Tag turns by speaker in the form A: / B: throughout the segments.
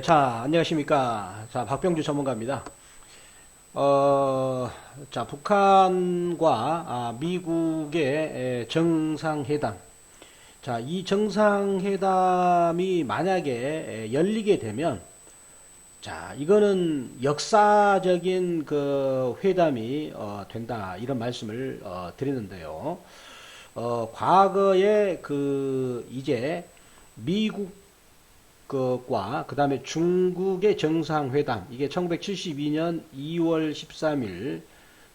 A: 자, 안녕하십니까. 자, 박병주 전문가입니다. 자, 북한과 미국의 정상회담. 자, 이 정상회담이 만약에 열리게 되면, 자, 이거는 역사적인 그 회담이 된다. 이런 말씀을 드리는데요. 과거에 이제 미국 그 다음에 중국의 정상회담, 이게 1972년 2월 13일,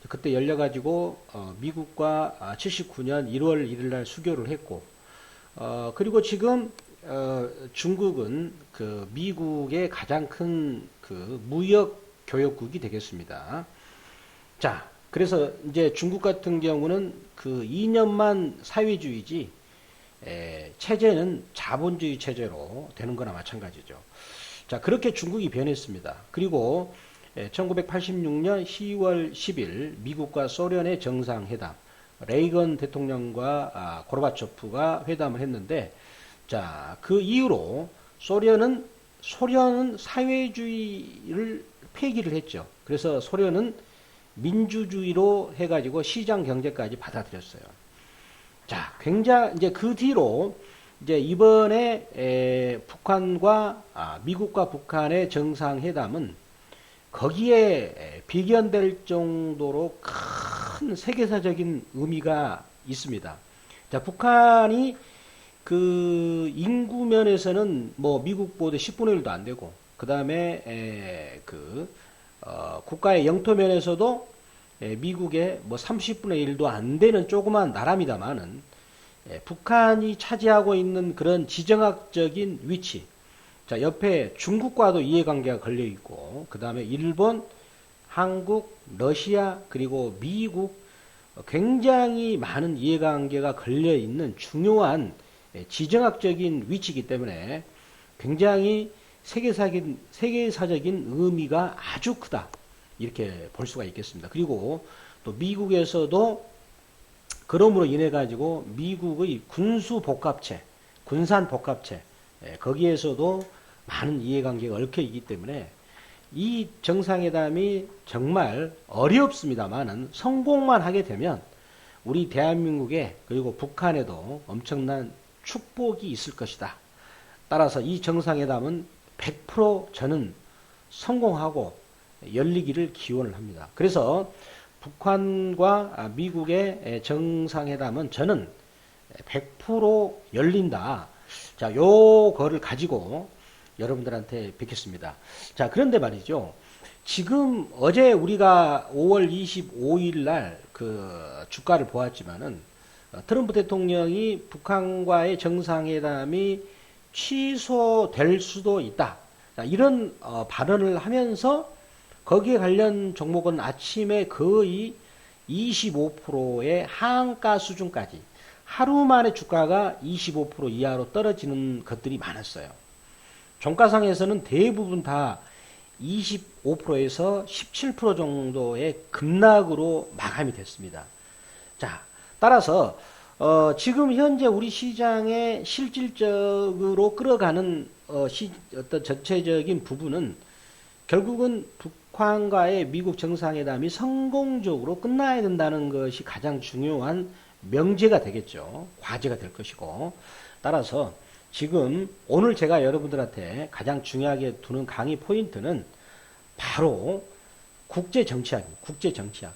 A: 그때 열려가지고, 미국과 79년 1월 1일 날 수교를 했고, 그리고 지금, 중국은 미국의 가장 큰 무역 교역국이 되겠습니다. 자, 그래서 이제 중국 같은 경우는 2년만 사회주의지, 체제는 자본주의 체제로 되는 거나 마찬가지죠. 자, 그렇게 중국이 변했습니다. 그리고 1986년 10월 10일 미국과 소련의 정상회담, 레이건 대통령과 고르바초프가 회담을 했는데, 자, 그 이후로 소련은 사회주의를 폐기를 했죠. 그래서 소련은 민주주의로 해가지고 시장 경제까지 받아들였어요. 자, 굉장히 이제 그 뒤로 이제 이번에 미국과 북한의 정상회담은 거기에 비견될 정도로 큰 세계사적인 의미가 있습니다. 자, 북한이 인구 면에서는 뭐 미국보다 10분의 1도 안 되고, 그 다음에 국가의 영토 면에서도 미국의 뭐 30분의 1도 안 되는 조그만 나라입니다만은, 북한이 차지하고 있는 그런 지정학적인 위치, 자, 옆에 중국과도 이해관계가 걸려 있고, 그 다음에 일본, 한국, 러시아, 그리고 미국, 굉장히 많은 이해관계가 걸려 있는 중요한 지정학적인 위치이기 때문에 굉장히 세계사적인 의미가 아주 크다. 이렇게 볼 수가 있겠습니다. 그리고 또 미국에서도 그럼으로 인해 가지고 미국의 군수복합체, 군산복합체, 거기에서도 많은 이해관계가 얽혀 있기 때문에 이 정상회담이 정말 어렵습니다만은 성공만 하게 되면 우리 대한민국에 그리고 북한에도 엄청난 축복이 있을 것이다. 따라서 이 정상회담은 100% 저는 성공하고 열리기를 기원을 합니다. 그래서 북한과 미국의 정상회담은 저는 100% 열린다. 자, 요거를 가지고 여러분들한테 뵙겠습니다. 자, 그런데 말이죠. 지금 어제 우리가 5월 25일 날 주가를 보았지만은 트럼프 대통령이 북한과의 정상회담이 취소될 수도 있다. 자, 이런 발언을 하면서 거기에 관련 종목은 아침에 거의 25%의 하한가 수준까지 하루 만에 주가가 25% 이하로 떨어지는 것들이 많았어요. 종가상에서는 대부분 다 25%에서 17% 정도의 급락으로 마감이 됐습니다. 자, 따라서 지금 현재 우리 시장에 실질적으로 끌어가는 어떤 전체적인 부분은 결국은 북한과의 미국 정상회담이 성공적으로 끝나야 된다는 것이 가장 중요한 명제가 되겠죠. 과제가 될 것이고, 따라서 지금 오늘 제가 여러분들한테 가장 중요하게 두는 강의 포인트는 바로 국제정치학입니다. 국제정치학.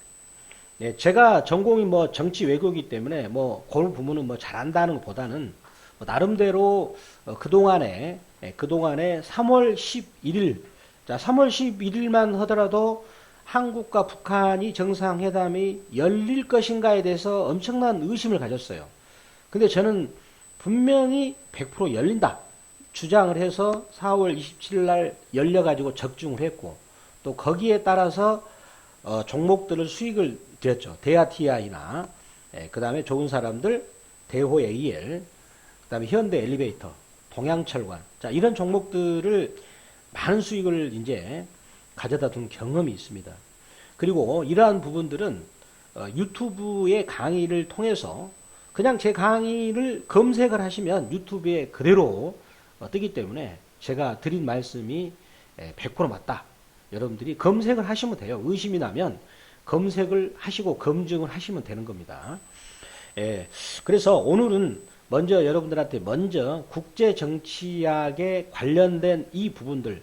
A: 네, 제가 전공이 뭐 정치 외교이기 때문에 뭐 그런 부분은 뭐 잘한다는 것보다는 뭐 나름대로 그동안에 3월 11일, 자, 3월 11일만 하더라도 한국과 북한이 정상회담이 열릴 것인가에 대해서 엄청난 의심을 가졌어요. 근데 저는 분명히 100% 열린다 주장을 해서 4월 27일 날 열려가지고 적중을 했고, 또 거기에 따라서 종목들을 수익을 드렸죠. 대하TI나 그 다음에 좋은 사람들, 대호 AL, 그 다음에 현대 엘리베이터, 동양철관, 자, 이런 종목들을 많은 수익을 이제 가져다 둔 경험이 있습니다. 그리고 이러한 부분들은 유튜브의 강의를 통해서 그냥 제 강의를 검색을 하시면 유튜브에 그대로 뜨기 때문에 제가 드린 말씀이 100% 맞다. 여러분들이 검색을 하시면 돼요. 의심이 나면 검색을 하시고 검증을 하시면 되는 겁니다. 그래서 오늘은 먼저 여러분들한테 국제정치학에 관련된 이 부분들,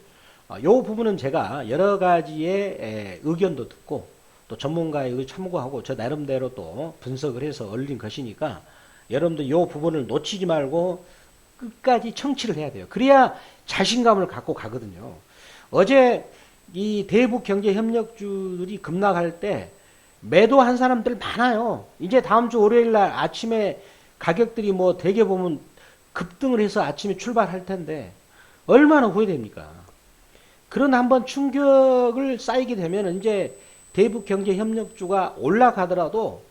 A: 이 부분은 제가 여러 가지의 의견도 듣고 또 전문가의 참고하고 저 나름대로 또 분석을 해서 올린 것이니까 여러분들 이 부분을 놓치지 말고 끝까지 청취를 해야 돼요. 그래야 자신감을 갖고 가거든요. 어제 이 대북 경제 협력주들이 급락할 때 매도한 사람들 많아요. 이제 다음 주 월요일 날 아침에 가격들이 뭐 대개 보면 급등을 해서 아침에 출발할 텐데 얼마나 후회됩니까? 그런 한번 충격을 쌓이게 되면 이제 대북 경제 협력주가 올라가더라도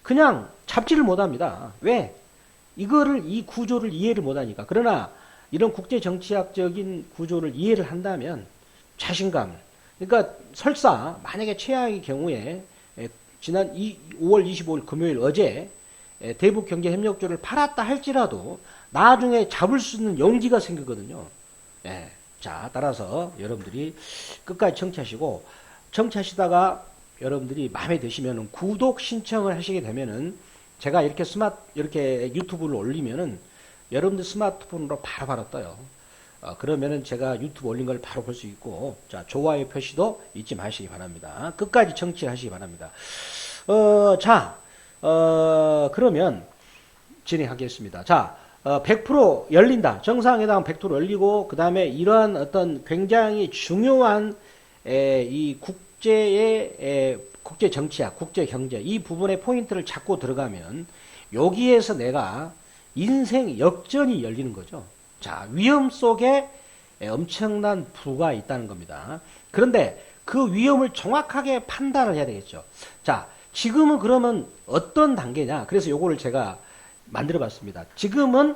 A: 그냥 잡지를 못합니다. 왜? 이 구조를 이해를 못하니까. 그러나 이런 국제 정치학적인 구조를 이해를 한다면 자신감. 그러니까 설사 만약에 최악의 경우에 지난 5월 25일 금요일 어제 대북 경제 협력주를 팔았다 할지라도 나중에 잡을 수 있는 용기가 생기거든요. 자, 따라서 여러분들이 끝까지 청취하시다가 여러분들이 마음에 드시면 구독 신청을 하시게 되면은 제가 이렇게 유튜브를 올리면은 여러분들 스마트폰으로 바로바로 떠요. 그러면은 제가 유튜브 올린 걸 바로 볼 수 있고, 자, 좋아요 표시도 잊지 마시기 바랍니다. 끝까지 청취하시기 바랍니다. 그러면 진행하겠습니다. 자, 100% 열린다. 정상회담 100% 열리고, 그 다음에 이러한 어떤 굉장히 중요한 이 국제 정치학, 국제 경제, 이 부분의 포인트를 잡고 들어가면, 여기에서 내가 인생 역전이 열리는 거죠. 자, 위험 속에 엄청난 부가 있다는 겁니다. 그런데 그 위험을 정확하게 판단을 해야 되겠죠. 자, 지금은 그러면 어떤 단계냐? 그래서 요거를 제가 만들어 봤습니다. 지금은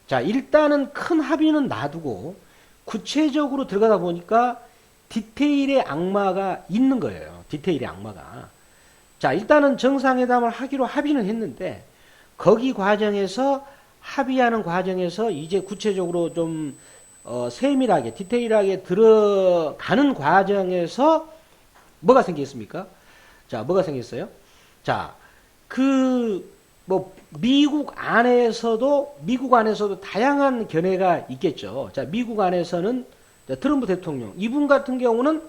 A: 자, 일단은 큰 합의는 놔두고 구체적으로 들어가다 보니까 디테일의 악마가 있는 거예요. 디테일의 악마가. 자, 일단은 정상회담을 하기로 합의는 했는데 거기 과정에서 합의하는 과정에서 이제 구체적으로 좀 세밀하게 디테일하게 들어가는 과정에서 뭐가 생겼습니까? 자, 뭐가 생겼어요? 자, 미국 안에서도 다양한 견해가 있겠죠. 자, 미국 안에서는 트럼프 대통령 이분 같은 경우는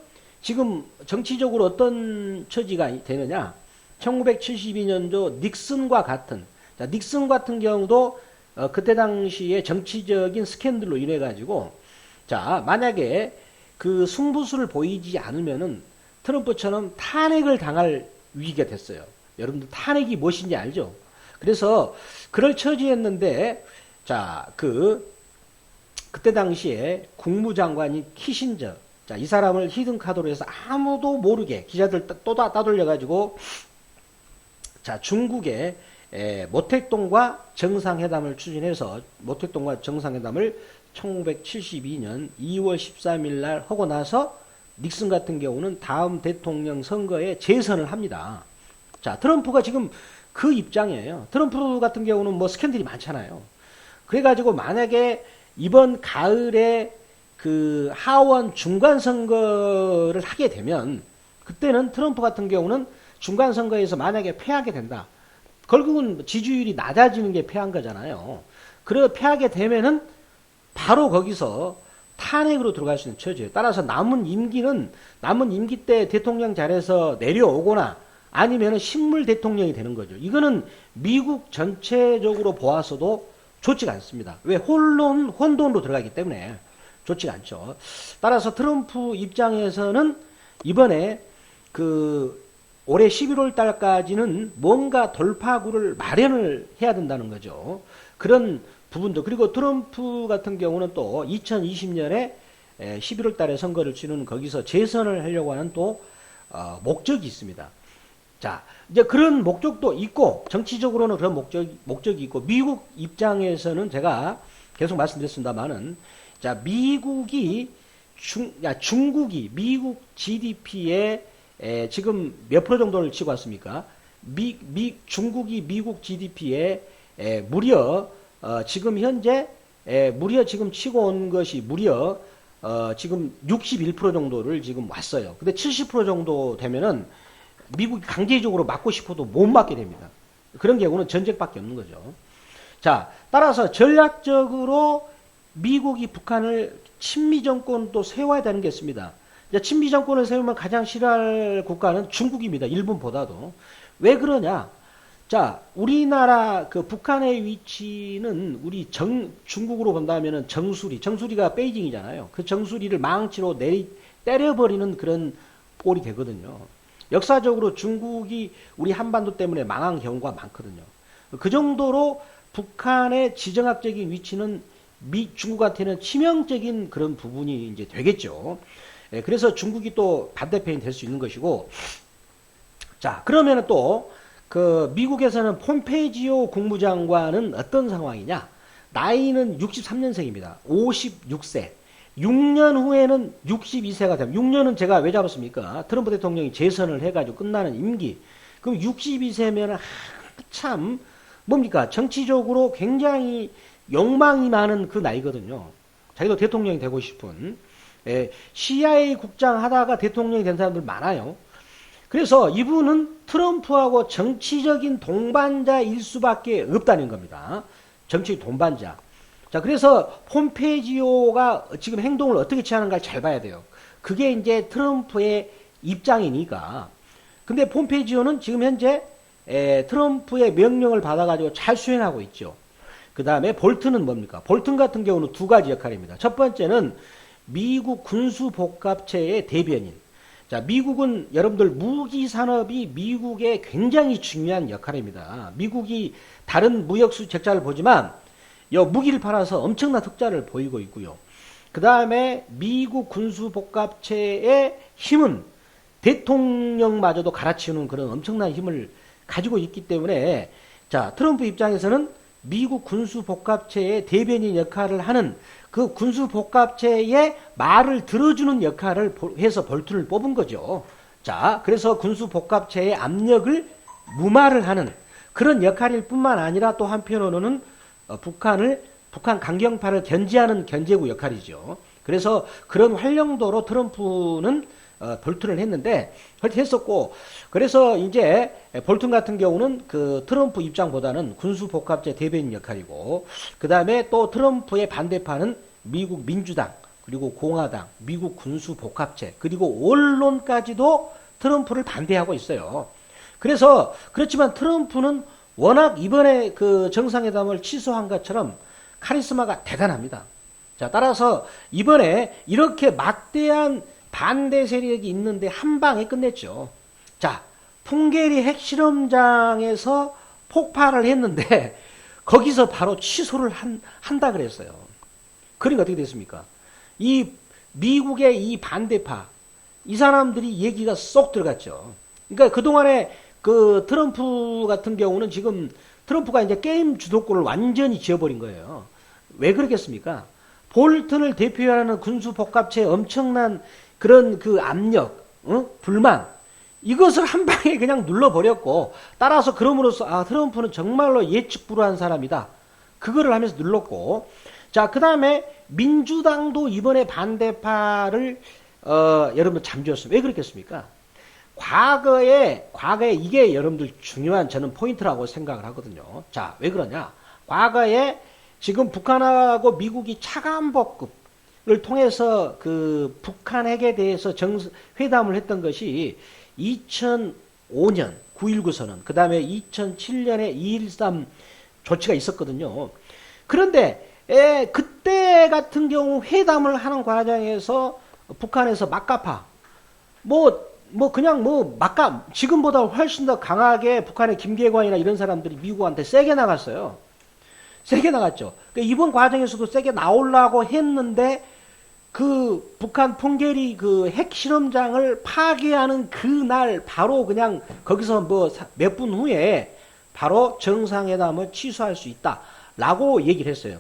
A: 지금 정치적으로 어떤 처지가 되느냐? 1972년도 닉슨과 같은, 자, 닉슨 같은 경우도 그때 당시에 정치적인 스캔들로 인해 가지고, 자, 만약에 그 승부수를 보이지 않으면은 트럼프처럼 탄핵을 당할 위기가 됐어요. 여러분들 탄핵이 무엇인지 알죠? 그래서 그럴 처지였는데, 자, 그때 당시에 국무장관인 키신저, 자, 이 사람을 히든카드로 해서 아무도 모르게 기자들 따돌려가지고, 자, 중국의 모택동과 정상회담을 추진해서 모택동과 정상회담을 1972년 2월 13일 날 하고 나서 닉슨 같은 경우는 다음 대통령 선거에 재선을 합니다. 자, 트럼프가 지금 그 입장이에요. 트럼프 같은 경우는 뭐 스캔들이 많잖아요. 그래가지고 만약에 이번 가을에 그 하원 중간 선거를 하게 되면 그때는 트럼프 같은 경우는 중간 선거에서 만약에 패하게 된다. 결국은 지지율이 낮아지는 게 패한 거잖아요. 그래 패하게 되면은 바로 거기서 탄핵으로 들어갈 수 있는 처지예요. 따라서 남은 임기 때 대통령 자리에서 내려오거나 아니면은 식물 대통령이 되는 거죠. 이거는 미국 전체적으로 보아서도 좋지가 않습니다. 왜? 혼돈으로 들어가기 때문에 좋지가 않죠. 따라서 트럼프 입장에서는 이번에 올해 11월 달까지는 뭔가 돌파구를 마련을 해야 된다는 거죠. 그런 부분도. 그리고 트럼프 같은 경우는 또 2020년에 11월 달에 선거를 치르는 거기서 재선을 하려고 하는 또 목적이 있습니다. 자, 이제 그런 목적도 있고 정치적으로는 그런 목적이 있고 미국 입장에서는 제가 계속 말씀드렸습니다만은 자, 중국이 미국 GDP에 지금 몇 프로 정도를 치고 왔습니까? 중국이 미국 GDP에 무려 지금 현재 무려 지금 치고 온 것이 무려 지금 61% 정도를 지금 왔어요. 근데 70% 정도 되면은 미국이 강제적으로 막고 싶어도 못 막게 됩니다. 그런 경우는 전쟁밖에 없는 거죠. 자, 따라서 전략적으로 미국이 북한을 친미 정권도 세워야 되는 게 있습니다. 친미 정권을 세우면 가장 싫어할 국가는 중국입니다. 일본보다도. 왜 그러냐? 자, 우리나라 그 북한의 위치는 우리 중국으로 본다면은 정수리가 베이징이잖아요. 그 정수리를 망치로 때려버리는 그런 꼴이 되거든요. 역사적으로 중국이 우리 한반도 때문에 망한 경우가 많거든요. 그 정도로 북한의 지정학적인 위치는 중국한테는 치명적인 그런 부분이 이제 되겠죠. 그래서 중국이 또 반대편이 될 수 있는 것이고, 자, 그러면은 또 그 미국에서는 폼페이지오 국무장관은 어떤 상황이냐? 나이는 63년생입니다. 56세. 6년 후에는 62세가 됩니다. 6년은 제가 왜 잡았습니까? 트럼프 대통령이 재선을 해가지고 끝나는 임기. 그럼 62세면 참 뭡니까? 정치적으로 굉장히 욕망이 많은 그 나이거든요. 자기도 대통령이 되고 싶은. CIA 국장 하다가 대통령이 된 사람들 많아요. 그래서 이분은 트럼프하고 정치적인 동반자일 수밖에 없다는 겁니다. 정치 동반자. 자, 그래서 폼페이지오가 지금 행동을 어떻게 취하는가를 잘 봐야 돼요. 그게 이제 트럼프의 입장이니까. 근데 폼페이지오는 지금 현재 트럼프의 명령을 받아가지고 잘 수행하고 있죠. 그 다음에 볼튼은 뭡니까? 볼튼 같은 경우는 두 가지 역할입니다. 첫 번째는 미국 군수복합체의 대변인. 자, 미국은 여러분들 무기 산업이 미국의 굉장히 중요한 역할입니다. 미국이 다른 무역수 적자를 보지만 무기를 팔아서 엄청난 흑자를 보이고 있고요. 그 다음에 미국 군수복합체의 힘은 대통령마저도 갈아치우는 그런 엄청난 힘을 가지고 있기 때문에, 자, 트럼프 입장에서는 미국 군수복합체의 대변인 역할을 하는 그 군수복합체의 말을 들어주는 역할을 해서 볼튼을 뽑은 거죠. 자, 그래서 군수복합체의 압력을 무마를 하는 그런 역할일 뿐만 아니라 또 한편으로는 북한 강경파를 견제하는 견제구 역할이죠. 그래서 그런 활용도로 트럼프는 볼튼을 했었고, 그래서 이제 볼튼 같은 경우는 그 트럼프 입장보다는 군수복합체 대변인 역할이고, 그 다음에 또 트럼프의 반대파는 미국 민주당, 그리고 공화당, 미국 군수복합체, 그리고 언론까지도 트럼프를 반대하고 있어요. 그래서 그렇지만 트럼프는 워낙 이번에 그 정상회담을 취소한 것처럼 카리스마가 대단합니다. 자, 따라서 이번에 이렇게 막대한 반대 세력이 있는데 한 방에 끝냈죠. 자, 풍계리 핵실험장에서 폭발을 했는데 거기서 바로 취소를 한다 그랬어요. 그러니까 어떻게 됐습니까? 이 미국의 이 반대파, 이 사람들이 얘기가 쏙 들어갔죠. 그러니까 그동안에 그 트럼프 같은 경우는 지금 트럼프가 이제 게임 주도권을 완전히 지어버린 거예요. 왜 그러겠습니까? 볼튼을 대표하는 군수복합체의 엄청난 그런 그 압력, 불만, 이것을 한 방에 그냥 눌러버렸고, 따라서 그럼으로써 트럼프는 정말로 예측 불허한 사람이다. 그거를 하면서 눌렀고, 자, 그 다음에 민주당도 이번에 반대파를 여러분 잠재웠어요. 왜 그렇겠습니까? 과거에 이게 여러분들 중요한 저는 포인트라고 생각을 하거든요. 자, 왜 그러냐? 과거에 지금 북한하고 미국이 차관복급을 통해서 그 북한 핵에 대해서 회담을 했던 것이 2005년 9.19 선언, 그 다음에 2007년에 2.13 조치가 있었거든요. 그런데 그때 같은 경우 회담을 하는 과정에서 북한에서 막가파, 지금보다 훨씬 더 강하게 북한의 김계관이나 이런 사람들이 미국한테 세게 나갔어요. 세게 나갔죠. 그러니까 이번 과정에서도 세게 나오려고 했는데, 그 북한 풍계리 그 핵실험장을 파괴하는 그날 바로 그냥 거기서 몇 분 후에 바로 정상회담을 취소할 수 있다라고 얘기를 했어요.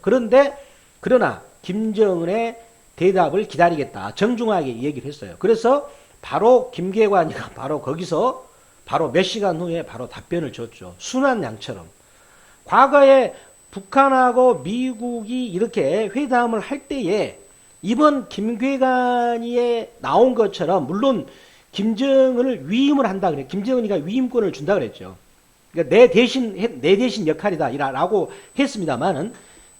A: 그러나 김정은의 대답을 기다리겠다. 정중하게 얘기를 했어요. 그래서 바로 김계관이가 바로 거기서 바로 몇 시간 후에 바로 답변을 줬죠. 순한 양처럼. 과거에 북한하고 미국이 이렇게 회담을 할 때에 이번 김괴관이에 나온 것처럼 물론 김정은을 위임을 한다 그래. 김정은이가 위임권을 준다 그랬죠. 그러니까 내 대신 역할이다라고 했습니다만은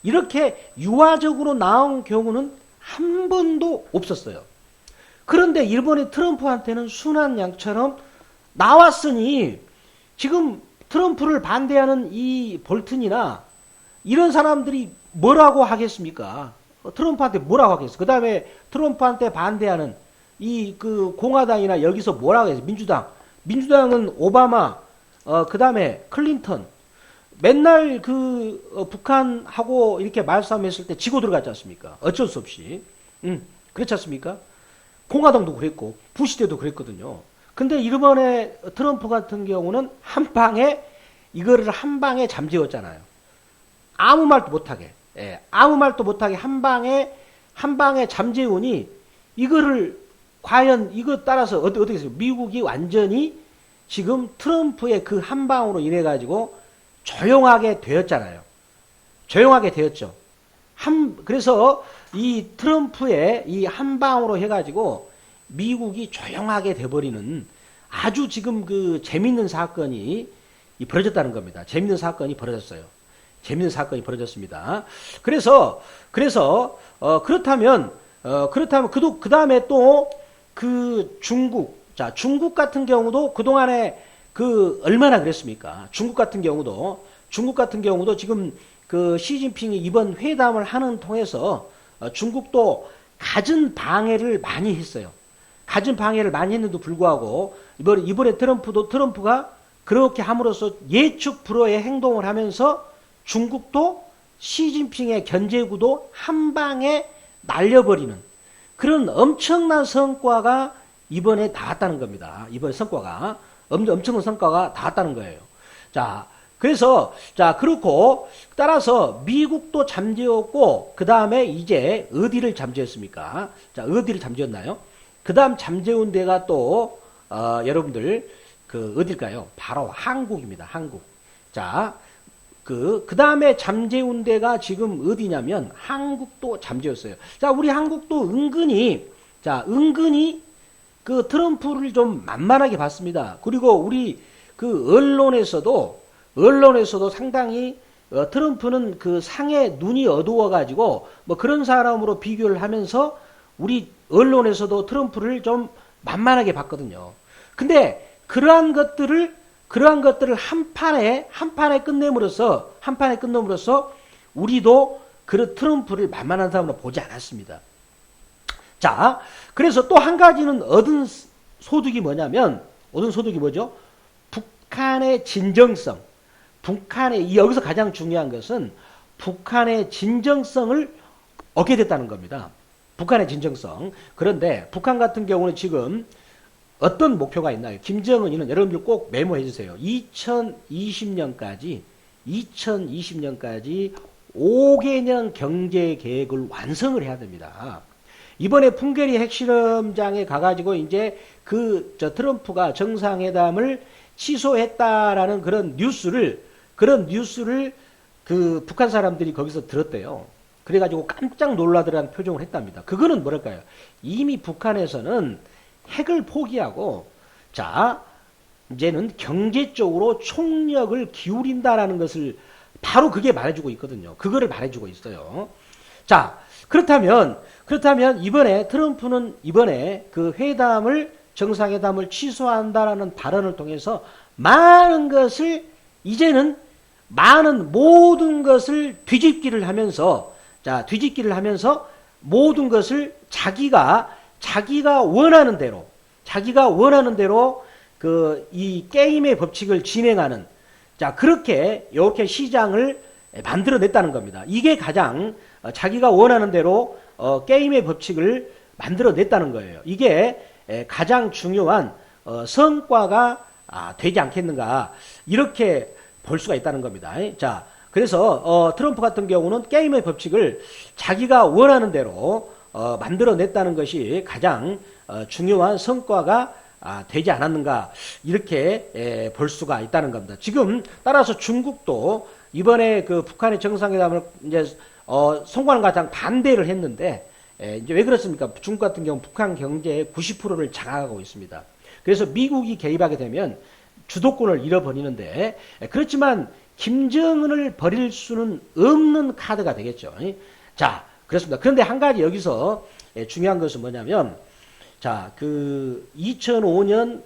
A: 이렇게 유화적으로 나온 경우는 한 번도 없었어요. 그런데 일본의 트럼프한테는 순한 양처럼 나왔으니 지금 트럼프를 반대하는 이 볼튼이나 이런 사람들이 뭐라고 하겠습니까? 트럼프한테 뭐라고 하겠어? 그 다음에 트럼프한테 반대하는 이 그 공화당이나 여기서 뭐라고 해서 민주당은 오바마, 그 다음에 클린턴, 맨날 북한하고 이렇게 말싸움했을 때 지고 들어갔지 않습니까? 어쩔 수 없이. 그렇지 않습니까? 공화당도 그랬고, 부시 때도 그랬거든요. 근데 이번에 트럼프 같은 경우는 이거를 한 방에 잠재웠잖아요. 아무 말도 못하게. 예, 아무 말도 못하게 한 방에 잠재우니 이거를 과연 이거 따라서 어떻게 했어요? 미국이 완전히 지금 트럼프의 그 한 방으로 인해 가지고 조용하게 되었잖아요. 조용하게 되었죠. 그래서 이 트럼프의 이 한 방으로 해가지고 미국이 조용하게 돼버리는 아주 지금 그 재밌는 사건이 벌어졌다는 겁니다. 재밌는 사건이 벌어졌어요. 재밌는 사건이 벌어졌습니다. 그래서 그렇다면 그 다음에 또 그 중국 같은 경우도 그동안에 얼마나 그랬습니까? 중국 같은 경우도 지금 그 시진핑이 이번 회담을 하는 통해서 중국도 갖은 방해를 많이 했어요. 갖은 방해를 많이 했는데도 불구하고 이번에 트럼프가 그렇게 함으로써 예측 불허의 행동을 하면서 중국도 시진핑의 견제구도 한 방에 날려버리는 그런 엄청난 성과가 이번에 나왔다는 겁니다. 이번 성과가 엄청난 성과가 나왔다는 거예요. 그렇고 따라서 미국도 잠재웠고 그 다음에 이제 어디를 잠재웠습니까? 어디를 잠재웠나요? 그 다음 잠재운 데가 또 여러분들 어딜까요? 바로 한국입니다. 한국. 그 다음에 잠재운 데가 지금 어디냐면 한국도 잠재웠어요. 우리 한국도 은근히 그 트럼프를 좀 만만하게 봤습니다. 그리고 우리 그 언론에서도 상당히 트럼프는 그 상에 눈이 어두워가지고 뭐 그런 사람으로 비교를 하면서 우리 언론에서도 트럼프를 좀 만만하게 봤거든요. 근데 그러한 것들을 한 판에 끝냄으로써 우리도 그 트럼프를 만만한 사람으로 보지 않았습니다. 그래서 또 한 가지는 얻은 소득이 뭐냐면, 북한의 진정성. 여기서 가장 중요한 것은 북한의 진정성을 얻게 됐다는 겁니다. 북한의 진정성. 그런데 북한 같은 경우는 지금 어떤 목표가 있나요? 김정은이는 여러분들 꼭 메모해 주세요. 2020년까지 5개년 경제 계획을 완성을 해야 됩니다. 이번에 풍계리 핵실험장에 가가지고 이제 트럼프가 정상회담을 취소했다라는 그런 뉴스를 북한 사람들이 거기서 들었대요. 그래가지고 깜짝 놀라더라는 표정을 했답니다. 그거는 뭐랄까요? 이미 북한에서는 핵을 포기하고 이제는 경제적으로 총력을 기울인다라는 것을 바로 그게 말해주고 있거든요. 그거를 말해주고 있어요. 그렇다면 트럼프는 이번에 그 정상회담을 취소한다라는 발언을 통해서 모든 것을 뒤집기를 하면서 모든 것을 자기가 원하는 대로 이 게임의 법칙을 진행하는 이렇게 시장을 만들어냈다는 겁니다. 이게 가장 자기가 원하는 대로 게임의 법칙을 만들어냈다는 거예요. 이게 가장 중요한 성과가 되지 않겠는가 이렇게 볼 수가 있다는 겁니다. 그래서 트럼프 같은 경우는 게임의 법칙을 자기가 원하는 대로 만들어냈다는 것이 가장 중요한 성과가 되지 않았는가 이렇게 볼 수가 있다는 겁니다. 지금 따라서 중국도 이번에 그 북한의 정상회담을 이제 성공하는 가장 반대를 했는데 이제 왜 그렇습니까? 중국 같은 경우 북한 경제의 90%를 장악하고 있습니다. 그래서 미국이 개입하게 되면 주도권을 잃어버리는데 그렇지만 김정은을 버릴 수는 없는 카드가 되겠죠. 자, 그렇습니다. 그런데 한 가지 여기서 중요한 것은 뭐냐면 자, 그 2005년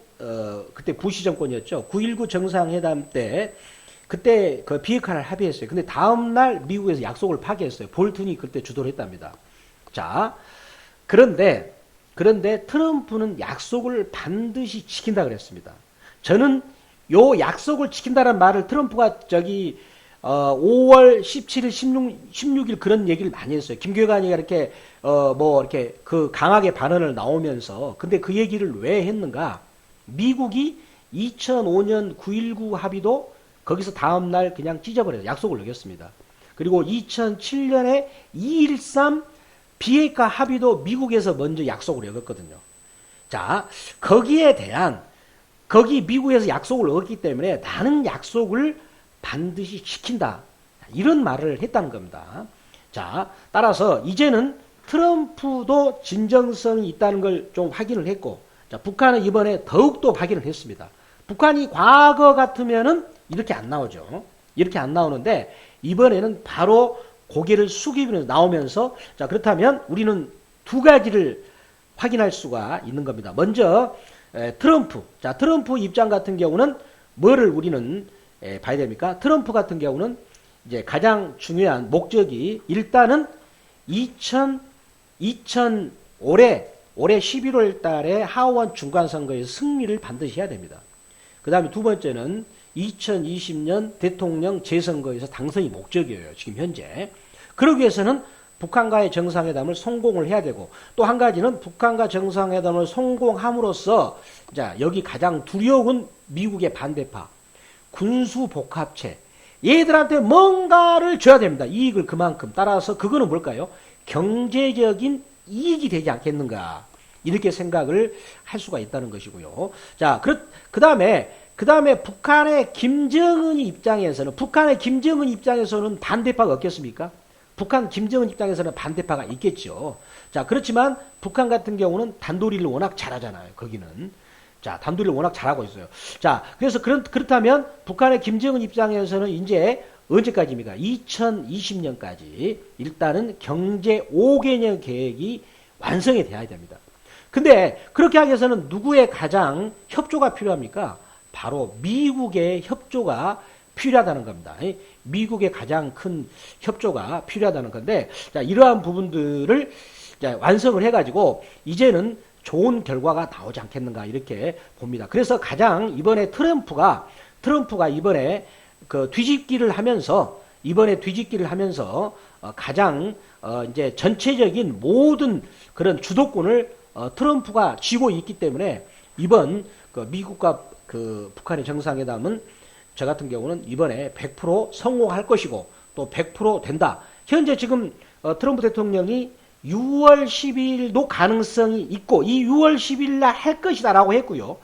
A: 그때 부시 정권이었죠. 9.19 정상회담 때 그때 그 비핵화를 합의했어요. 근데 다음날 미국에서 약속을 파기했어요. 볼튼이 그때 주도를 했답니다. 자, 그런데 트럼프는 약속을 반드시 지킨다 그랬습니다. 저는 요 약속을 지킨다는 말을 트럼프가 5월 17일, 16일 그런 얘기를 많이 했어요. 김교관이가 이렇게 이렇게 그 강하게 반언을 나오면서 근데 그 얘기를 왜 했는가? 미국이 2005년 9.19 합의도 거기서 다음날 그냥 찢어버려요. 약속을 어겼습니다. 그리고 2007년에 2.13 비핵화 합의도 미국에서 먼저 약속을 어겼거든요. 자, 거기 미국에서 약속을 어겼기 때문에 나는 약속을 반드시 지킨다. 이런 말을 했다는 겁니다. 자, 따라서 이제는 트럼프도 진정성이 있다는 걸 좀 확인을 했고, 자, 북한은 이번에 더욱더 확인을 했습니다. 북한이 과거 같으면은 이렇게 안 나오죠. 이렇게 안 나오는데, 이번에는 바로 고개를 숙이면서 나오면서, 자, 그렇다면 우리는 두 가지를 확인할 수가 있는 겁니다. 먼저, 트럼프. 자, 트럼프 입장 같은 경우는 뭐를 우리는 봐야 됩니까? 트럼프 같은 경우는 이제 가장 중요한 목적이 일단은 올해 11월 달에 하원 중간선거에서 승리를 반드시 해야 됩니다. 그 다음에 두 번째는 2020년 대통령 재선거에서 당선이 목적이에요. 지금 현재. 그러기 위해서는 북한과의 정상회담을 성공을 해야 되고 또 한 가지는 북한과 정상회담을 성공함으로써 자, 여기 가장 두려운 미국의 반대파 군수복합체 얘들한테 뭔가를 줘야 됩니다. 이익을 그만큼. 따라서 그거는 뭘까요? 경제적인 이익이 되지 않겠는가. 이렇게 생각을 할 수가 있다는 것이고요. 자, 그 다음에 북한의 김정은 입장에서는 반대파가 없겠습니까? 북한 김정은 입장에서는 반대파가 있겠죠. 자, 그렇지만 북한 같은 경우는 단도리를 워낙 잘하잖아요. 거기는. 자, 단도리를 워낙 잘하고 있어요. 자, 그래서 그렇다면 북한의 김정은 입장에서는 이제 언제까지입니까? 2020년까지 일단은 경제 5개년 계획이 완성이 돼야 됩니다. 근데 그렇게 하기 위해서는 누구의 가장 협조가 필요합니까? 바로 미국의 협조가 필요하다는 겁니다. 미국의 가장 큰 협조가 필요하다는 건데, 자, 이러한 부분들을 완성을 해가지고 이제는 좋은 결과가 나오지 않겠는가 이렇게 봅니다. 그래서 가장 이번에 트럼프가 이번에 그 뒤집기를 하면서 가장 이제 전체적인 모든 그런 주도권을 트럼프가 쥐고 있기 때문에 이번 그 미국과 그 북한의 정상회담은 저 같은 경우는 이번에 100% 성공할 것이고 또 100% 된다. 현재 지금 트럼프 대통령이 6월 10일도 가능성이 있고 이 6월 10일 날 할 것이다 라고 했고요.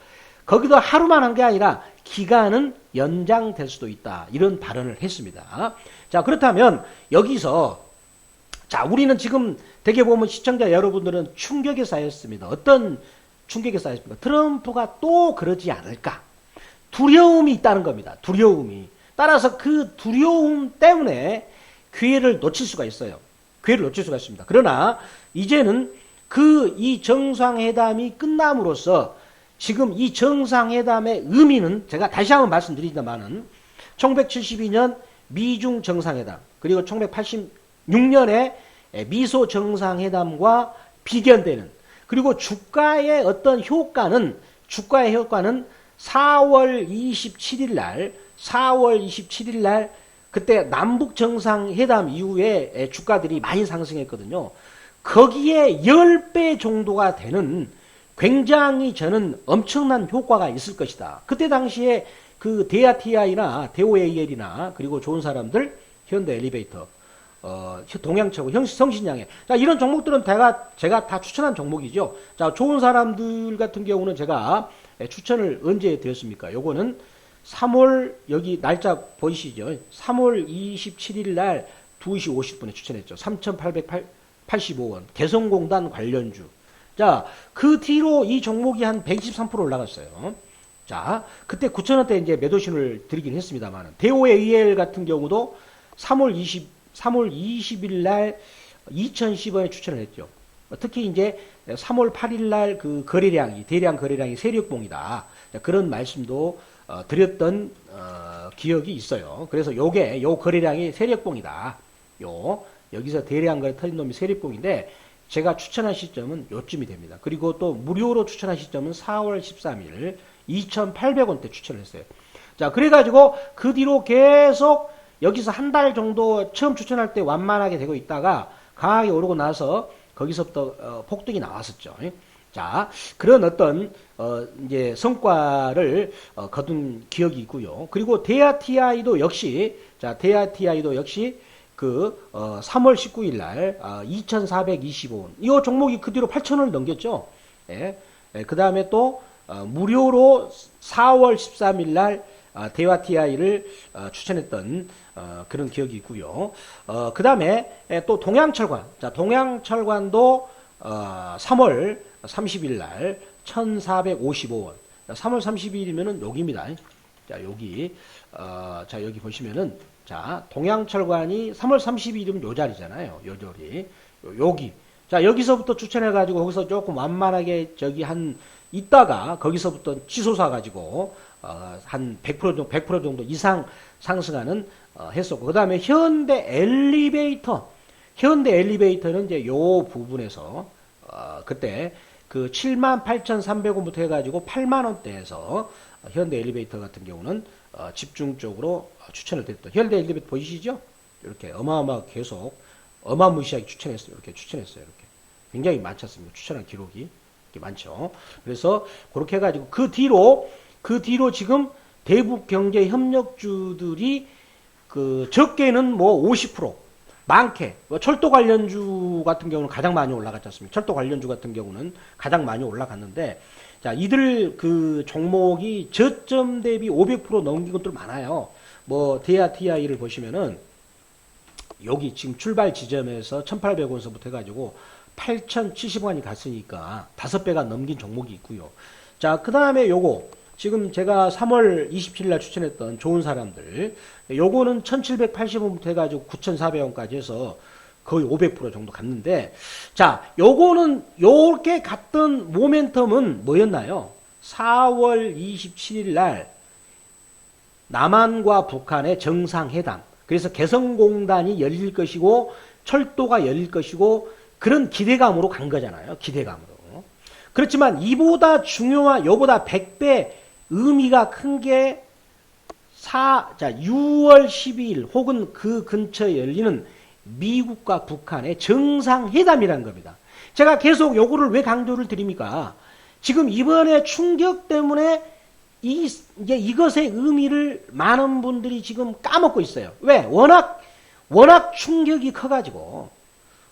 A: 거기도 하루만 한 게 아니라 기간은 연장될 수도 있다. 이런 발언을 했습니다. 자, 그렇다면 여기서 자, 우리는 지금 되게 보면 시청자 여러분들은 충격에 쌓였습니다. 어떤 충격에 쌓였습니까? 트럼프가 또 그러지 않을까? 두려움이 있다는 겁니다. 두려움이. 따라서 그 두려움 때문에 기회를 놓칠 수가 있어요. 기회를 놓칠 수가 있습니다. 그러나 이제는 이 정상회담이 끝남으로써 지금 이 정상회담의 의미는 제가 다시 한번 말씀드리지만은 1972년 미중 정상회담 그리고 1986년에 미소 정상회담과 비견되는 그리고 주가의 어떤 효과는 4월 27일 날 그때 남북 정상회담 이후에 주가들이 많이 상승했거든요. 거기에 10배 정도가 되는 굉장히 저는 엄청난 효과가 있을 것이다. 그때 당시에 그 데아TI나 데오AL이나 그리고 좋은 사람들 현대 엘리베이터 동양철고 성신양해 자 이런 종목들은 제가 다 추천한 종목이죠. 자 좋은 사람들 같은 경우는 제가 추천을 언제 드렸습니까? 요거는 3월 여기 날짜 보이시죠? 3월 27일 날 2시 50분에 추천했죠. 3,885원. 개성공단 관련주. 자, 그 뒤로 이 종목이 한 123% 올라갔어요. 자, 그때 9,000원대 이제 매도신을 드리긴 했습니다만, 대오AL 같은 경우도 3월 20일 날 2,010원에 추천을 했죠. 특히 이제 3월 8일 날 그 거래량이, 대량 거래량이 세력봉이다. 그런 말씀도 드렸던 기억이 있어요. 그래서 요 거래량이 세력봉이다. 여기서 대량 거래 터진 놈이 세력봉인데, 제가 추천한 시점은 요쯤이 됩니다. 그리고 또 무료로 추천한 시점은 4월 13일 2,800원대 추천을 했어요. 자, 그래가지고 그 뒤로 계속 여기서 한 달 정도 처음 추천할 때 완만하게 되고 있다가 강하게 오르고 나서 거기서부터 폭등이 나왔었죠. 자, 그런 어떤 이제 성과를 거둔 기억이 있고요. 그리고 대하TI도 역시, 자, 대하TI도 역시 그 3월 19일 날 2,425원. 이 종목이 그 뒤로 8,000원을 넘겼죠. 예. 그 다음에 또 무료로 4월 13일 날 대하TI를 추천했던 그런 기억이 있고요. 그 다음에 또 동양철관. 자, 동양철관도 3월 30일 날 1,455원. 3월 30일이면은 여기입니다. 자, 여기 자, 여기 보시면은, 자, 동양철관이 3월 30일이면 요 자리잖아요. 요 자리. 여기. 자, 여기서부터 추천해가지고 거기서 조금 완만하게 저기 있다가 거기서부터 치솟아 가지고 한 100% 정도 이상 상승하는 했었고, 그 다음에 현대 엘리베이터는 이제 요 부분에서 그때 그 78,300원부터 해가지고 8만원대에서 현대 엘리베이터 같은 경우는 집중적으로 추천을 드렸던, 현대 엘리베이터 보이시죠? 이렇게 어마어마하게 계속 어마무시하게 추천했어요. 이렇게 추천했어요. 이렇게 굉장히 많았습니다. 추천한 기록이 많죠. 그래서 그렇게 해가지고 그 뒤로 지금 대북 경제 협력주들이 그 적게는 뭐 50%, 많게 철도 관련주 같은 경우는 가장 많이 올라갔지 않습니까? 철도 관련주 같은 경우는 가장 많이 올라갔는데, 자, 이들 그 종목이 저점 대비 500% 넘긴 것들 많아요. 뭐 대하TI를 보시면은 여기 지금 출발 지점에서 1,800원서부터 해가지고 8,070원이 갔으니까 5배가 넘긴 종목이 있고요. 자, 그 다음에 요거 지금 제가 3월 27일 날 추천했던 좋은 사람들, 요거는 1,780원부터 해가지고 9,400원까지 해서 거의 500% 정도 갔는데, 자, 요거는 요렇게 갔던 모멘텀은 뭐였나요? 4월 27일 날 남한과 북한의 정상회담, 그래서 개성공단이 열릴 것이고 철도가 열릴 것이고 그런 기대감으로 간 거잖아요. 기대감으로. 그렇지만 이보다 중요한, 요보다 100배 의미가 큰 게 6월 12일 혹은 그 근처에 열리는 미국과 북한의 정상회담이라는 겁니다. 제가 계속 요거를 왜 강조를 드립니까? 지금 이번에 충격 때문에 이제 이것의 의미를 많은 분들이 지금 까먹고 있어요. 왜? 워낙 충격이 커가지고,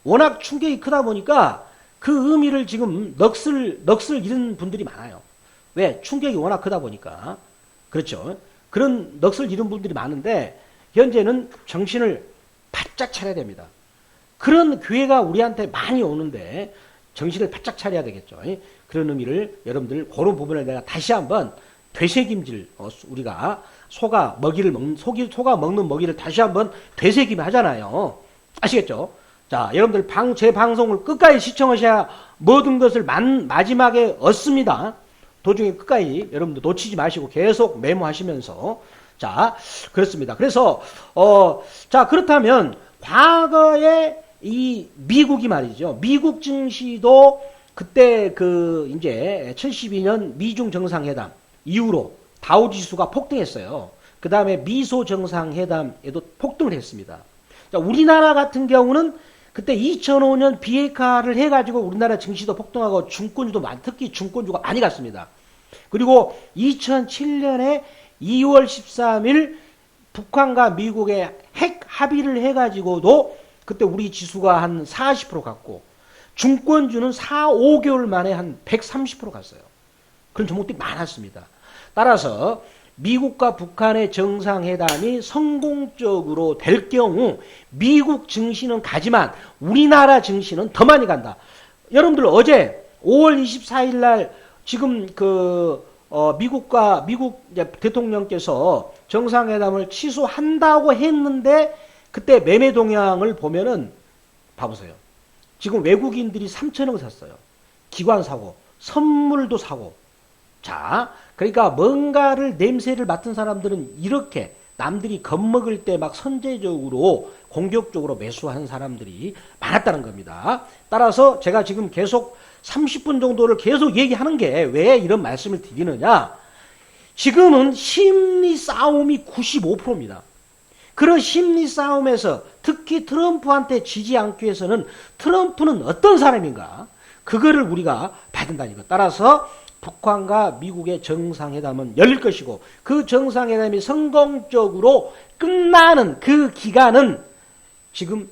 A: 워낙 충격이 크다 보니까 그 의미를 지금 넋을 잃은 분들이 많아요. 왜? 충격이 워낙 크다 보니까. 그렇죠. 그런 넋을 잃은 분들이 많은데, 현재는 정신을 바짝 차려야 됩니다. 그런 기회가 우리한테 많이 오는데 정신을 바짝 차려야 되겠죠. 그런 의미를 여러분들 그런 부분을 내가 다시 한번 되새김질, 우리가 소가 먹는 먹이를 다시 한번 되새김 하잖아요. 아시겠죠? 자, 여러분들 제 방송을 끝까지 시청하셔야 모든 것을 마지막에 얻습니다. 도중에 끝까지 여러분들 놓치지 마시고 계속 메모하시면서. 자, 그렇습니다. 그래서 자, 그렇다면 과거에 이 미국이 말이죠. 미국 증시도 그때 이제 72년 미중 정상회담 이후로 다우지수가 폭등했어요. 그 다음에 미소 정상회담에도 폭등을 했습니다. 자, 우리나라 같은 경우는 그때 2005년 비핵화를 해가지고 우리나라 증시도 폭등하고 중권주도 특히 중권주가 많이 갔습니다. 그리고 2007년에 2월 13일 북한과 미국의 핵 합의를 해가지고도 그때 우리 지수가 한 40% 갔고 중권주는 5개월 만에 한 130% 갔어요. 그런 종목들이 많았습니다. 따라서 미국과 북한의 정상회담이 성공적으로 될 경우 미국 증시는 가지만 우리나라 증시는 더 많이 간다. 여러분들 어제 5월 24일 날 지금 미국 대통령께서 정상회담을 취소한다고 했는데 그때 매매 동향을 보면은 봐보세요. 지금 외국인들이 3천억 샀어요. 기관 사고, 선물도 사고. 자, 그러니까 뭔가를 냄새를 맡은 사람들은 이렇게 남들이 겁먹을 때 막 선제적으로 공격적으로 매수하는 사람들이 많았다는 겁니다. 따라서 제가 지금 계속 30분 정도를 계속 얘기하는 게 왜 이런 말씀을 드리느냐. 지금은 심리 싸움이 95%입니다. 그런 심리 싸움에서 특히 트럼프한테 지지 않기 위해서는 트럼프는 어떤 사람인가? 그거를 우리가 봐야 된다니까. 따라서 북한과 미국의 정상회담은 열릴 것이고 그 정상회담이 성공적으로 끝나는 그 기간은 지금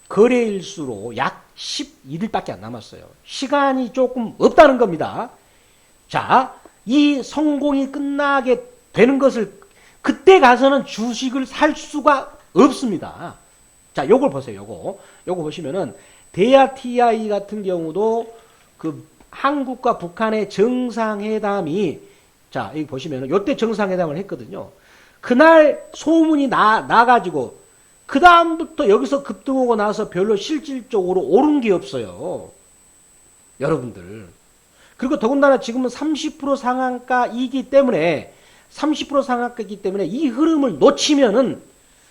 A: 거래일수로 약 11일밖에 안 남았어요. 시간이 조금 없다는 겁니다. 자, 이 성공이 끝나게 되는 것을 그때 가서는 주식을 살 수가 없습니다. 자, 요걸 보세요. 요거 보시면은 대야 TI 같은 경우도 그 한국과 북한의 정상회담이 자, 여기 보시면은 요때 정상회담을 했거든요. 그날 소문이 나가지고 그 다음부터 여기서 급등하고 나서 별로 실질적으로 오른 게 없어요. 여러분들. 그리고 더군다나 지금은 30% 상한가이기 때문에 30% 상한가이기 때문에 이 흐름을 놓치면은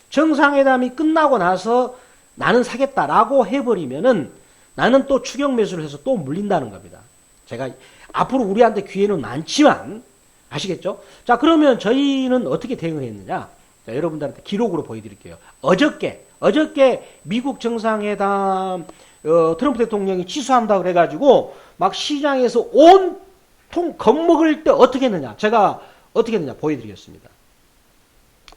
A: 정상회담이 끝나고 나서 나는 사겠다라고 해버리면은 나는 또 추격 매수를 해서 또 물린다는 겁니다. 제가 앞으로 우리한테 기회는 많지만 아시겠죠? 자, 그러면 저희는 어떻게 대응을 했느냐? 자, 여러분들한테 기록으로 보여드릴게요. 어저께 미국 정상회담 트럼프 대통령이 취소한다고 그래가지고 막 시장에서 온통 겁먹을 때 어떻게 했느냐? 제가 어떻게 했느냐 보여드리겠습니다.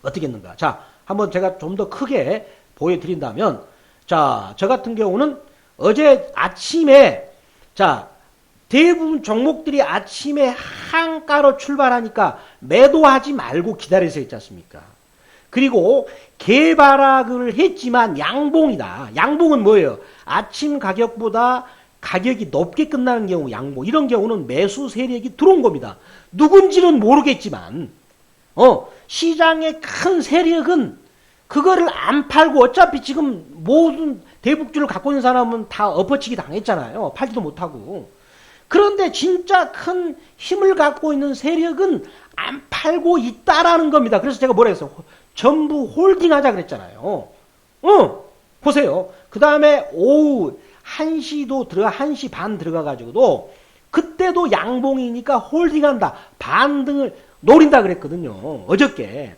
A: 어떻게 했는가? 자, 한번 제가 좀 더 크게 보여드린다면, 자, 저 같은 경우는 어제 아침에, 자, 대부분 종목들이 아침에 한가로 출발하니까 매도하지 말고 기다리세요 있지 않습니까? 그리고 개발락을 했지만 양봉이다. 양봉은 뭐예요? 아침 가격보다 가격이 높게 끝나는 경우 양봉. 이런 경우는 매수 세력이 들어온 겁니다. 누군지는 모르겠지만 시장의 큰 세력은 그거를 안 팔고 어차피 지금 모든 대북주를 갖고 있는 사람은 다 엎어치기 당했잖아요. 팔지도 못하고. 그런데 진짜 큰 힘을 갖고 있는 세력은 안 팔고 있다라는 겁니다. 그래서 제가 뭐라 했어요? 전부 홀딩하자 그랬잖아요. 보세요. 그 다음에 오후 1시 반 들어가가지고도 그때도 양봉이니까 홀딩한다. 반등을 노린다 그랬거든요. 어저께.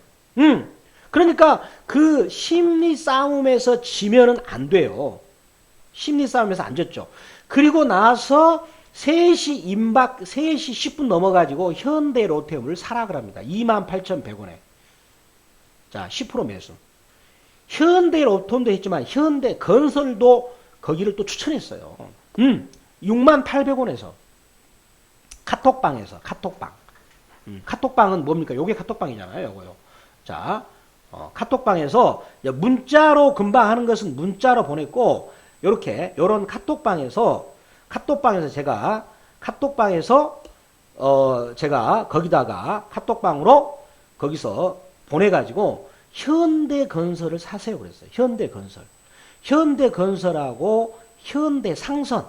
A: 그러니까 그 심리 싸움에서 지면은 안 돼요. 심리 싸움에서 안 졌죠. 그리고 나서 3시 10분 넘어가지고 현대 로템을 사라 그럽니다. 28,100원에. 자, 10% 매수. 현대 로템도 했지만 현대 건설도 거기를 또 추천했어요. 68,000원에서. 카톡방에서. 카톡방. 카톡방은 뭡니까? 요게 카톡방이잖아요. 요거요. 자, 카톡방에서 문자로 금방 하는 것은 문자로 보냈고 요렇게 요런 카톡방에서 제가 거기다가 카톡방으로 거기서 보내가지고 현대건설을 사세요 그랬어요. 현대건설하고 현대상선.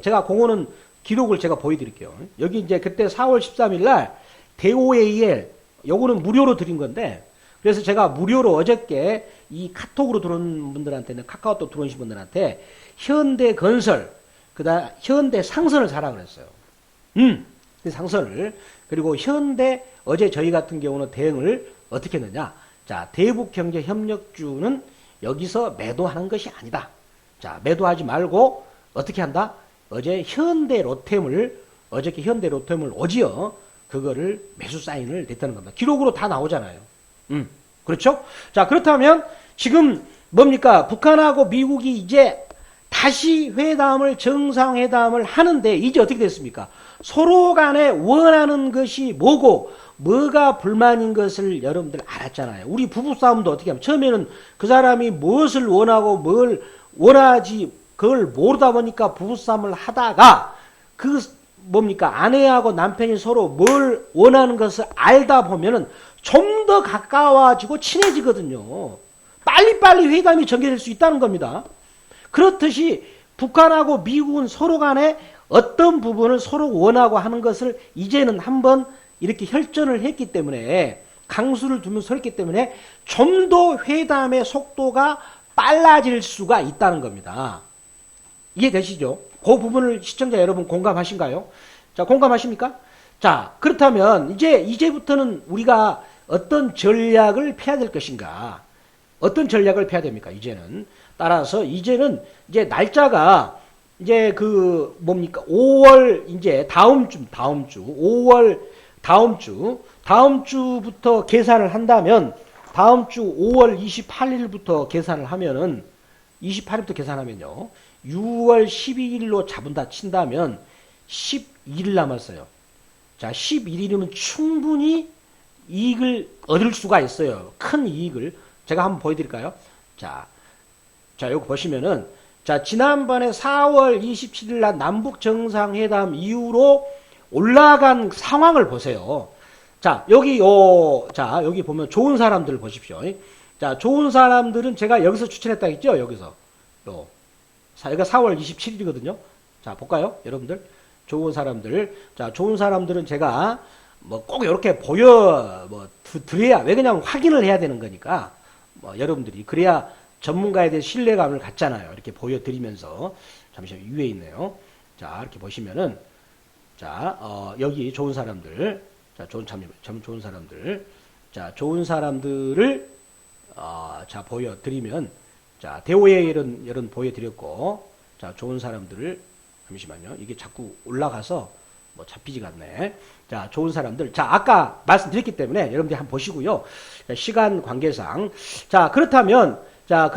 A: 제가 그거는 기록을 제가 보여드릴게요. 여기 이제 그때 4월 13일 날 DOAL 요거는 무료로 드린 건데 그래서 제가 무료로 어저께 이 카톡으로 들어온 분들한테는 카카오톡 들어오신 분들한테 현대건설 그다음 현대상선을 사라 그랬어요. 상선을. 그리고 현대 어제 저희 같은 경우는 대응을 어떻게 했느냐? 자, 대북경제협력주는 여기서 매도하는 것이 아니다. 자, 매도하지 말고 어떻게 한다? 어저께 현대 로템을 오지어 그거를 매수 사인을 냈다는 겁니다. 기록으로 다 나오잖아요. 그렇죠? 자, 그렇다면 지금 뭡니까? 북한하고 미국이 이제 다 다시 정상회담을 하는데 이제 어떻게 됐습니까? 서로 간에 원하는 것이 뭐고 뭐가 불만인 것을 여러분들 알았잖아요. 우리 부부싸움도 어떻게 하면 처음에는 그 사람이 무엇을 원하고 뭘 원하지 그걸 모르다 보니까 부부싸움을 하다가 그 뭡니까? 아내하고 남편이 서로 뭘 원하는 것을 알다 보면은 좀 더 가까워지고 친해지거든요. 빨리빨리 회담이 전개될 수 있다는 겁니다. 그렇듯이 북한하고 미국은 서로 간에 어떤 부분을 서로 원하고 하는 것을 이제는 한번 이렇게 혈전을 했기 때문에 강수를 두면서 했기 때문에 좀 더 회담의 속도가 빨라질 수가 있다는 겁니다. 이해되시죠? 그 부분을 시청자 여러분 공감하신가요? 자, 공감하십니까? 자, 그렇다면 이제부터는 우리가 어떤 전략을 펴야 될 것인가? 어떤 전략을 펴야 됩니까? 이제는. 따라서 이제는 이제 날짜가 이제 그 뭡니까? 5월 이제 다음 주 5월 다음 주부터 계산을 한다면 다음 주 5월 28일부터 계산을 하면은 28일부터 계산하면요. 6월 12일로 잡은다 친다면 12일 남았어요. 자, 11일이면 충분히 이익을 얻을 수가 있어요. 큰 이익을. 제가 한번 보여드릴까요? 자, 여기 보시면은, 자, 지난번에 4월 27일 날 남북 정상회담 이후로 올라간 상황을 보세요. 자, 여기 보면 좋은 사람들을 보십시오. 자, 좋은 사람들은 제가 여기서 추천했다 했죠? 여기서. 여기가 4월 27일이거든요. 자, 볼까요? 여러분들. 좋은 사람들. 자, 좋은 사람들은 제가 뭐 꼭 이렇게 드려야, 왜 그냥 확인을 해야 되는 거니까, 여러분들이, 그래야 전문가에 대해 신뢰감을 갖잖아요. 이렇게 보여드리면서. 잠시만, 위에 있네요. 자, 이렇게 보시면은, 자, 여기 좋은 사람들. 자, 좋은 사람들. 자, 좋은 사람들을, 자, 보여드리면, 자, 대오의 이런 보여드렸고, 자, 좋은 사람들을, 잠시만요. 이게 자꾸 올라가서, 잡히지가 않네. 자, 좋은 사람들. 자, 아까 말씀드렸기 때문에 여러분들이 한번 보시고요. 자, 시간 관계상. 자, 그렇다면, 자,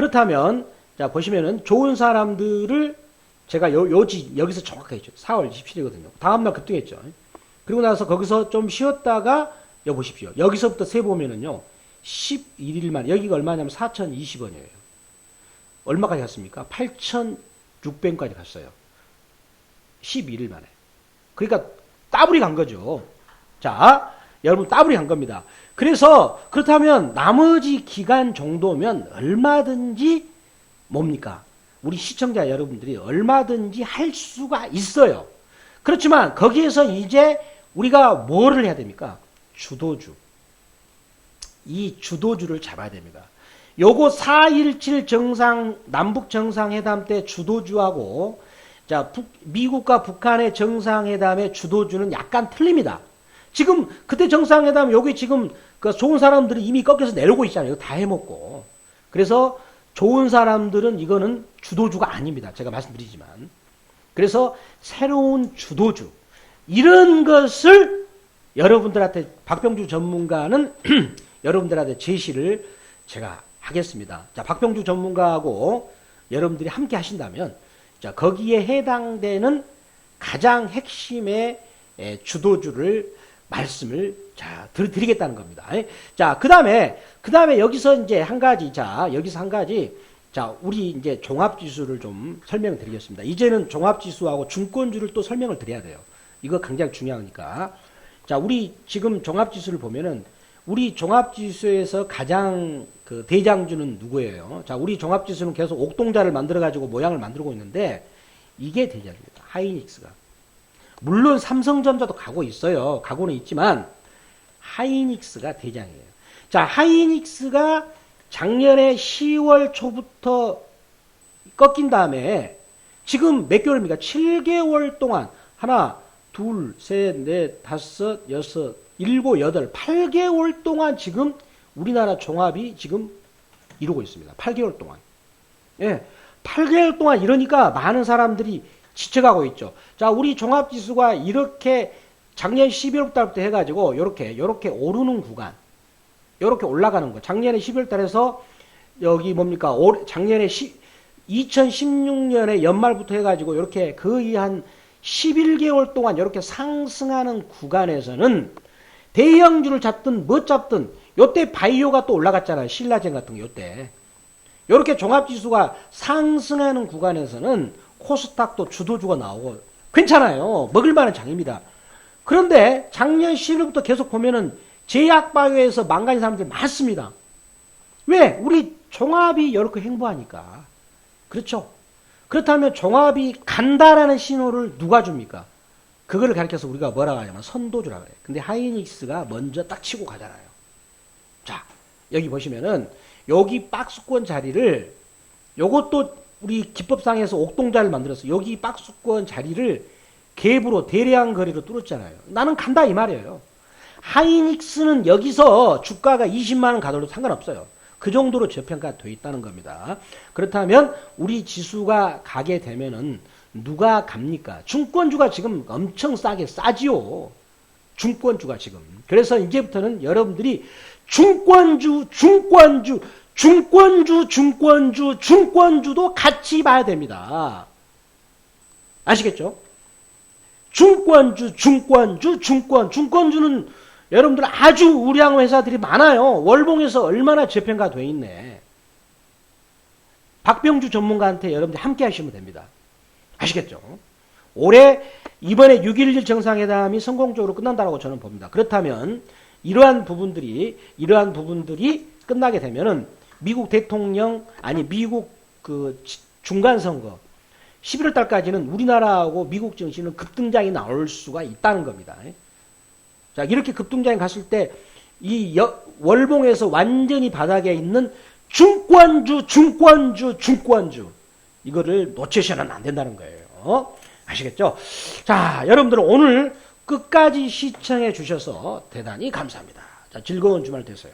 A: 보시면은 좋은 사람들을 제가 여기서 정확하게 했죠. 4월 27일이거든요. 다음날 급등했죠. 그리고 나서 거기서 좀 쉬었다가, 여기 보십시오. 여기서부터 세보면은요, 11일 만에, 여기가 얼마냐면 4,020원이에요. 얼마까지 갔습니까? 8,600원까지 갔어요. 11일 만에. 그러니까 따블이 간 거죠. 자, 여러분 따블이 간 겁니다. 그래서 그렇다면 나머지 기간 정도면 얼마든지 뭡니까? 우리 시청자 여러분들이 얼마든지 할 수가 있어요. 그렇지만 거기에서 이제 우리가 뭐를 해야 됩니까? 주도주. 이 주도주를 잡아야 됩니다. 요거 4.17 남북 정상회담 때 주도주하고 자, 미국과 북한의 정상회담의 주도주는 약간 틀립니다. 지금 그때 정상회담 여기 지금 그 좋은 사람들이 이미 꺾여서 내려오고 있잖아요. 다 해먹고. 그래서 좋은 사람들은 이거는 주도주가 아닙니다. 제가 말씀드리지만. 그래서 새로운 주도주 이런 것을 여러분들한테 박병주 전문가는 여러분들한테 제시를 제가 하겠습니다. 자, 박병주 전문가하고 여러분들이 함께 하신다면 자, 거기에 해당되는 가장 핵심의 주도주를 말씀을 자, 드리겠다는 겁니다. 자, 그 다음에 여기서 이제 한 가지, 자, 우리 이제 종합지수를 좀 설명드리겠습니다. 이제는 종합지수하고 중권주를 또 설명을 드려야 돼요. 이거 굉장히 중요하니까. 자, 우리 지금 종합지수를 보면은 우리 종합지수에서 가장 그 대장주는 누구예요? 자, 우리 종합지수는 계속 옥동자를 만들어가지고 모양을 만들고 있는데 이게 대장주입니다. 하이닉스가. 물론 삼성전자도 가고 있어요. 가고는 있지만 하이닉스가 대장이에요. 자, 하이닉스가 작년에 10월 초부터 꺾인 다음에 지금 몇 개월입니까? 7개월 동안 하나, 둘, 셋, 넷, 다섯, 여섯, 일곱, 여덟, 8개월 동안 지금 우리나라 종합이 지금 이루고 있습니다. 8개월 동안. 예. 8개월 동안 이러니까 많은 사람들이 지쳐가고 있죠. 자, 우리 종합지수가 이렇게 작년 12월 달부터 해가지고 요렇게 오르는 구간. 요렇게 올라가는 거. 작년에 12월 달에서 여기 뭡니까? 작년에 2016년에 연말부터 해가지고 이렇게 거의 한 11개월 동안 이렇게 상승하는 구간에서는 대형주를 잡든 뭐 잡든 요때 바이오가 또 올라갔잖아요. 신라젠 같은 거 요때. 이렇게 종합지수가 상승하는 구간에서는 코스닥도 주도주가 나오고 괜찮아요. 먹을만한 장입니다. 그런데 작년 11월부터 계속 보면은 제약바이오에서 망가진 사람들이 많습니다. 왜? 우리 종합이 이렇게 행보하니까. 그렇죠? 그렇다면 종합이 간다라는 신호를 누가 줍니까? 그거를 가리켜서 우리가 뭐라고 하냐면 선도주라 그래요. 근데 하이닉스가 먼저 딱 치고 가잖아요. 자, 여기 보시면은 여기 박스권 자리를 요것도 우리 기법상에서 옥동자를 만들어서 여기 박스권 자리를 갭으로 대량 거래로 뚫었잖아요. 나는 간다 이 말이에요. 하이닉스는 여기서 주가가 20만 원 가더라도 상관없어요. 그 정도로 저평가되어 있다는 겁니다. 그렇다면 우리 지수가 가게 되면은 누가 갑니까? 증권주가 지금 엄청 싸지요. 증권주가 지금. 그래서 이제부터는 여러분들이 증권주도 같이 봐야 됩니다. 아시겠죠? 증권주는 여러분들 아주 우량 회사들이 많아요. 월봉에서 얼마나 저평가되어 있네. 박병주 전문가한테 여러분들 함께 하시면 됩니다. 아시겠죠? 올해 이번에 6.11 정상회담이 성공적으로 끝난다고 저는 봅니다. 그렇다면 이러한 부분들이 끝나게 되면은 미국 대통령 미국 그 중간선거 11월 달까지는 우리나라하고 미국 증시는 급등장이 나올 수가 있다는 겁니다. 자, 이렇게 급등장이 갔을 때 이 월봉에서 완전히 바닥에 있는 증권주 이거를 놓치셔는 안 된다는 거예요. 아시겠죠? 자, 여러분들 오늘 끝까지 시청해 주셔서 대단히 감사합니다. 자, 즐거운 주말 되세요.